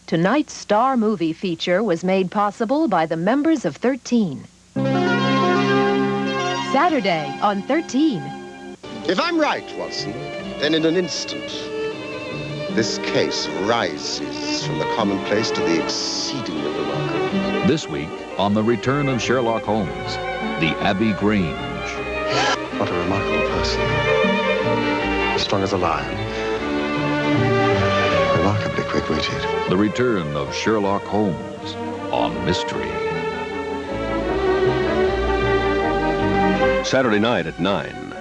Tonight's star movie feature was made possible by the members of 13. Saturday on 13. If I'm right, Watson, then in an instant, this case rises from the commonplace to the exceedingly remarkable. This week, on The Return of Sherlock Holmes, the Abbey Grange. What a remarkable person. Strong as a lion. Remarkably quick-witted. The Return of Sherlock Holmes on Mystery. Saturday night at 9.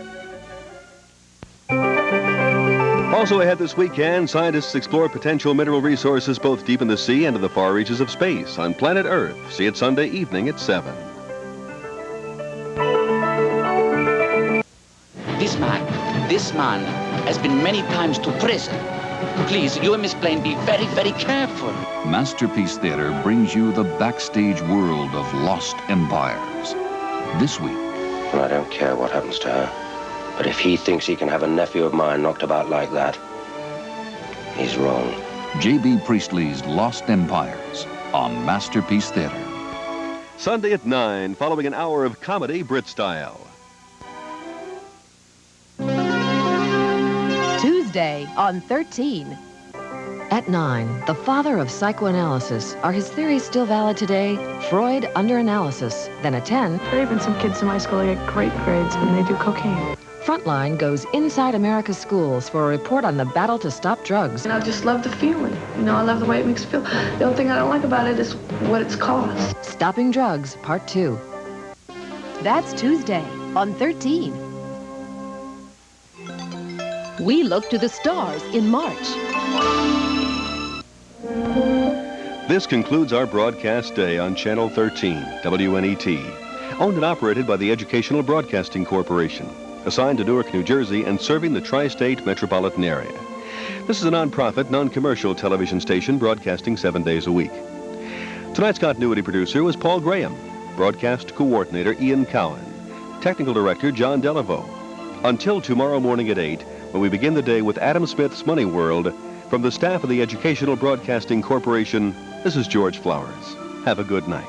Also ahead this weekend, scientists explore potential mineral resources both deep in the sea and in the far reaches of space on planet Earth. See it Sunday evening at 7. This man has been many times to prison. Please, you and Miss Blaine, be very, very careful. Masterpiece Theater brings you the backstage world of lost empires. This week. I don't care what happens to her. But if he thinks he can have a nephew of mine knocked about like that, he's wrong. J.B. Priestley's Lost Empires on Masterpiece Theater. Sunday at 9, following an hour of comedy Brit style. Tuesday on 13. At 9, the father of psychoanalysis. Are his theories still valid today? Freud under analysis. Then at 10. There are even some kids in my school that get great grades when they do cocaine. Frontline goes inside America's schools for a report on the battle to stop drugs. And I just love the feeling. You know, I love the way it makes me feel. The only thing I don't like about it is what it's cost. Stopping Drugs, Part 2. That's Tuesday on 13. We look to the stars in March. This concludes our broadcast day on Channel 13, WNET, owned and operated by the Educational Broadcasting Corporation, assigned to Newark, New Jersey, and serving the tri-state metropolitan area. This is a non-profit, non-commercial television station broadcasting 7 days a week. Tonight's continuity producer was Paul Graham, broadcast coordinator Ian Cowan, technical director John Delaveau. Until tomorrow morning at 8, when we begin the day with Adam Smith's Money World, from the staff of the Educational Broadcasting Corporation, this is George Flowers. Have a good night.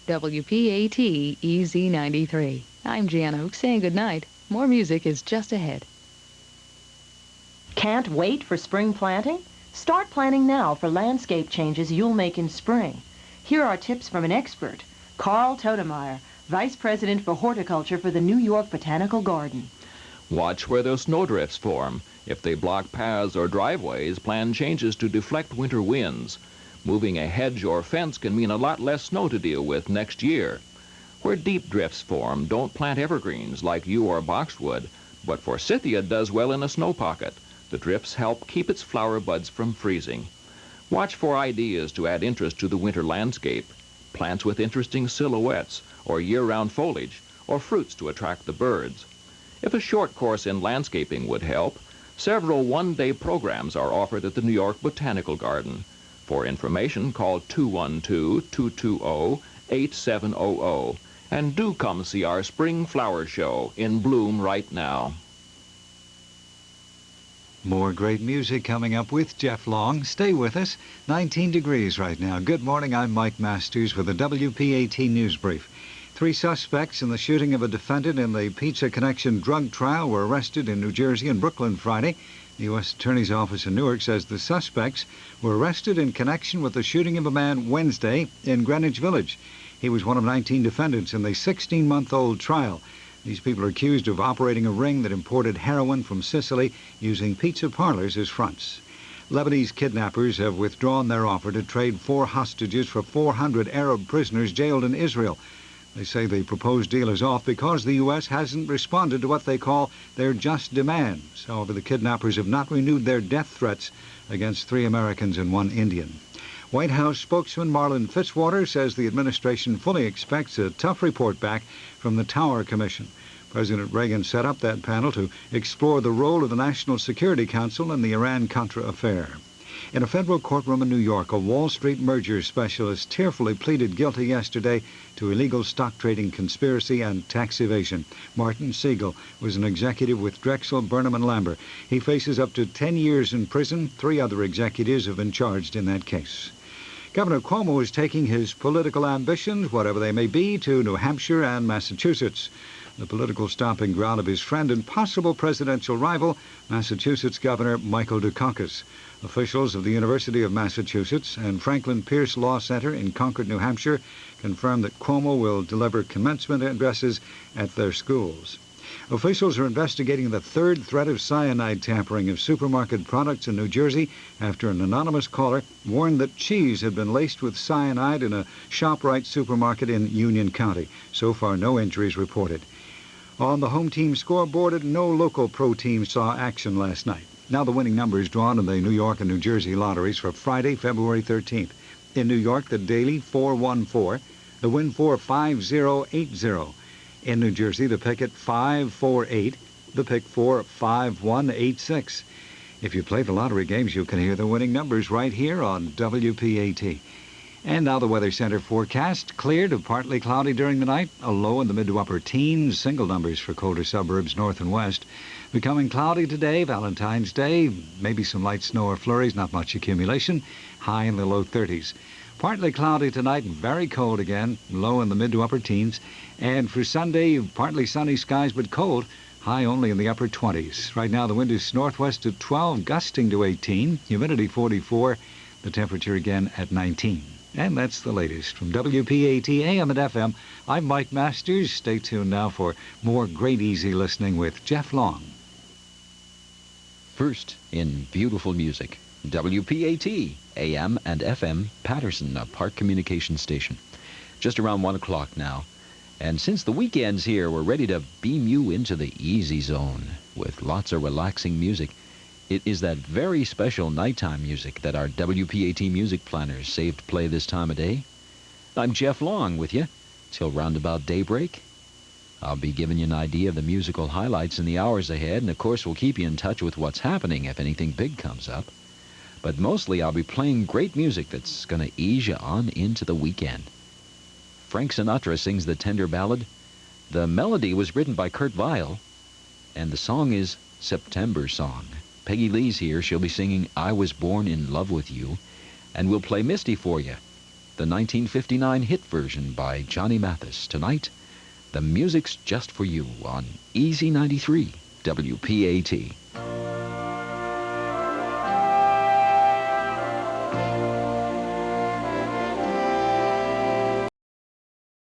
WPAT EZ93. I'm Jan Oak saying goodnight. More music is just ahead. Can't wait for spring planting? Start planning now for landscape changes you'll make in spring. Here are tips from an expert, Carl Totemeyer, Vice President for Horticulture for the New York Botanical Garden. Watch where those snowdrifts form. If they block paths or driveways, plan changes to deflect winter winds. Moving a hedge or fence can mean a lot less snow to deal with next year. Where deep drifts form, don't plant evergreens like yew or boxwood, but forsythia does well in a snow pocket. The drifts help keep its flower buds from freezing. Watch for ideas to add interest to the winter landscape. Plants with interesting silhouettes, or year-round foliage, or fruits to attract the birds. If a short course in landscaping would help, several one-day programs are offered at the New York Botanical Garden. For information, call 212-220-8700. And do come see our spring flower show in bloom right now. More great music coming up with Jeff Long. Stay with us. 19 degrees right now. Good morning. I'm Mike Masters with the WPAT News Brief. 3 suspects in the shooting of a defendant in the Pizza Connection drug trial were arrested in New Jersey and Brooklyn Friday. The U.S. Attorney's Office in Newark says the suspects were arrested in connection with the shooting of a man Wednesday in Greenwich Village. He was one of 19 defendants in the 16-month-old trial. These people are accused of operating a ring that imported heroin from Sicily using pizza parlors as fronts. Lebanese kidnappers have withdrawn their offer to trade 4 hostages for 400 Arab prisoners jailed in Israel. They say the proposed deal is off because the U.S. hasn't responded to what they call their just demands. However, the kidnappers have not renewed their death threats against 3 Americans and 1 Indian. White House spokesman Marlin Fitzwater says the administration fully expects a tough report back from the Tower Commission. President Reagan set up that panel to explore the role of the National Security Council in the Iran-Contra affair. In a federal courtroom in New York, a Wall Street merger specialist tearfully pleaded guilty yesterday to illegal stock trading conspiracy and tax evasion. Martin Siegel was an executive with Drexel, Burnham, and Lambert. He faces up to 10 years in prison. 3 other executives have been charged in that case. Governor Cuomo is taking his political ambitions, whatever they may be, to New Hampshire and Massachusetts. The political stomping ground of his friend and possible presidential rival, Massachusetts Governor Michael Dukakis. Officials of the University of Massachusetts and Franklin Pierce Law Center in Concord, New Hampshire, confirmed that Cuomo will deliver commencement addresses at their schools. Officials are investigating the 3rd threat of cyanide tampering of supermarket products in New Jersey after an anonymous caller warned that cheese had been laced with cyanide in a ShopRite supermarket in Union County. So far, no injuries reported. On the home team scoreboard, no local pro team saw action last night. Now the winning numbers drawn in the New York and New Jersey lotteries for Friday, February 13th. In New York, the daily 414, the win 4 5080. In New Jersey, the pick at 548, the pick 4 5186. If you play the lottery games, you can hear the winning numbers right here on WPAT. And now the Weather Center forecast. Clear to partly cloudy during the night. A low in the mid to upper teens. Single numbers for colder suburbs north and west. Becoming cloudy today, Valentine's Day. Maybe some light snow or flurries. Not much accumulation. High in the low 30s. Partly cloudy tonight and very cold again. Low in the mid to upper teens. And for Sunday, partly sunny skies but cold. High only in the upper 20s. Right now the wind is northwest at 12, gusting to 18. Humidity 44. The temperature again at 19. And that's the latest from WPAT AM and FM. I'm Mike Masters. Stay tuned now for more great easy listening with Jeff Long. First in beautiful music, WPAT AM and FM Paterson, a Park Communications station. Just around 1 o'clock now. And since the weekend's here, we're ready to beam you into the easy zone with lots of relaxing music. It is that very special nighttime music that our WPAT music planners saved to play this time of day. I'm Jeff Long with you till roundabout daybreak. I'll be giving you an idea of the musical highlights in the hours ahead, and of course we'll keep you in touch with what's happening if anything big comes up. But mostly I'll be playing great music that's going to ease you on into the weekend. Frank Sinatra sings the tender ballad. The melody was written by Kurt Weill, and the song is September Song. Peggy Lee's here. She'll be singing I Was Born in Love with You, and we'll play Misty for you. the 1959 hit version by Johnny Mathis. Tonight, the music's just for you on Easy 93 WPAT.